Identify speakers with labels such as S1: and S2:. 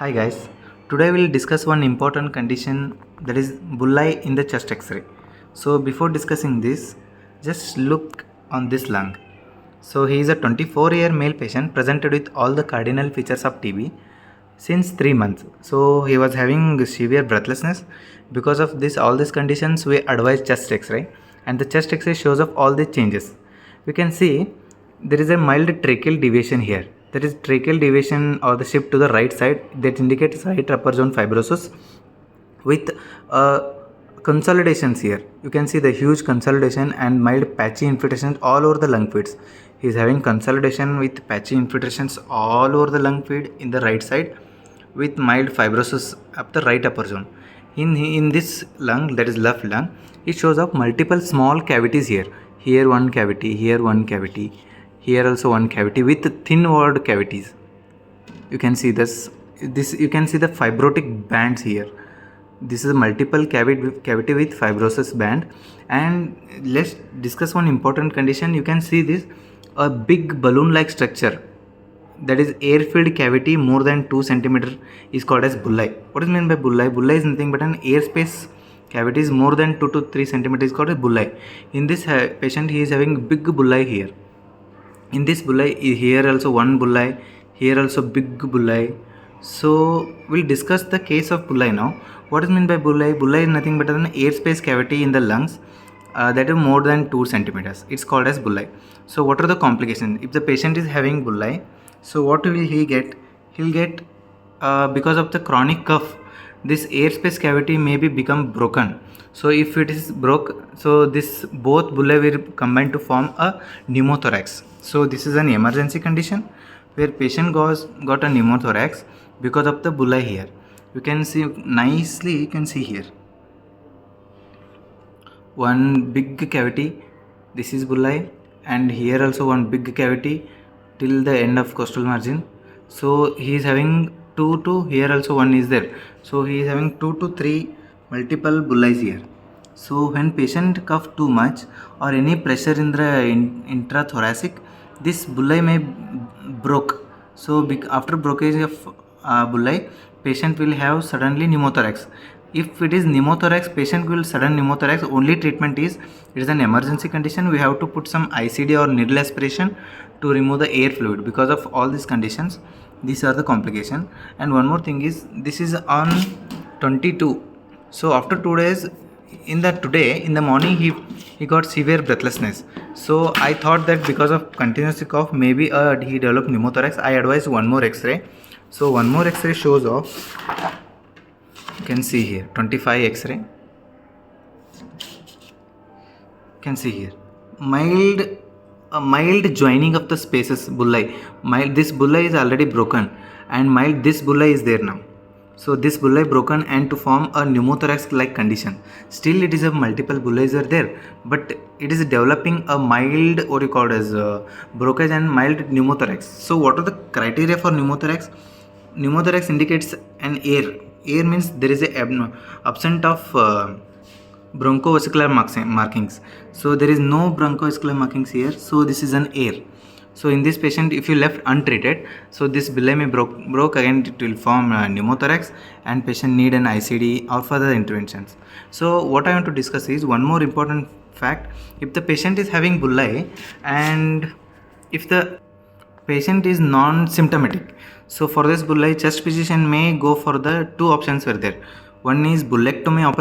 S1: Hi guys, today we'll discuss one important condition, that is bullae in the chest X-ray. So before discussing this, just look on this lung. So he is a 24-year male patient presented with all the cardinal features of TB since 3 months. So he was having severe breathlessness. Because of this, all these conditions, we advise chest X-ray, and the chest X-ray shows up all the changes. We can see there is a mild tracheal deviation here. That is tracheal deviation or the shift to the right side that indicates right upper zone fibrosis with consolidations here. You can see the huge consolidation and mild patchy infiltrations all over the lung feeds. He is having consolidation with patchy infiltrations all over the lung feed in the right side with mild fibrosis up the right upper zone. In this lung, that is left lung, it shows up multiple small cavities here. Here one cavity, here one cavity, here also one cavity with thin walled cavities. You can see this you can see the fibrotic bands here. This is a multiple cavity with fibrosis band. And let's discuss one important condition. You can see this, a big balloon like structure, that is air filled cavity more than 2 cm is called as bullae. What is meant by bullae? Bullae is nothing but an airspace cavity is more than 2 to 3 cm is called as bullae. In this patient, he is having big bullae here. In this bullae, here also one bullae, here also big bullae. So we'll discuss the case of bullae now. What is meant by bullae? Bullae is nothing but an airspace cavity in the lungs that is more than 2 centimeters. It's called as bullae. So what are the complications? If the patient is having bullae, so what will he get? He'll get because of the chronic cough, this airspace cavity may be become broken. So if it is broke, so this both bullae will combine to form a pneumothorax. So this is an emergency condition where patient got a pneumothorax because of the bullae here. You can see nicely, you can see here one big cavity, this is bullae, and here also one big cavity till the end of costal margin. So he is having 2 to here also one is there. So he is having 2 to 3 multiple bullae here. So when patient cough too much or any pressure in the intrathoracic, this bullae may broke. So after blockage of bullae, patient will have suddenly pneumothorax. If it is pneumothorax, patient will sudden pneumothorax. Only treatment is, it is an emergency condition. We have to put some ICD or needle aspiration to remove the air fluid. Because of all these conditions, these are the complications. And one more thing is, this is on 22. So after 2 days, today in the morning he got severe breathlessness. So I thought that because of continuous cough, maybe he developed pneumothorax. I advised one more X-ray. So one more X-ray shows off. You can see here 25 X-ray. You can see here mild joining of the spaces bullae. This bullae is already broken, and this bullae is there now. So this bullae broken and to form a pneumothorax like condition. Still it is a multiple bullae are there, but it is developing a mild, what you call as brokerage and mild pneumothorax. So what are the criteria for pneumothorax? Pneumothorax indicates an air. Air means there is a absent of bronchovascular markings. So there is no bronchovascular markings here. So this is an air. So in this patient, if you left untreated, so this bullae may broke again, it will form pneumothorax, and patient need an ICD or further interventions. So what I want to discuss is one more important fact. If the patient is having bullae and if the patient is non-symptomatic, so for this bullae, chest physician may go for the 2 options were there. One is bullectomy operation.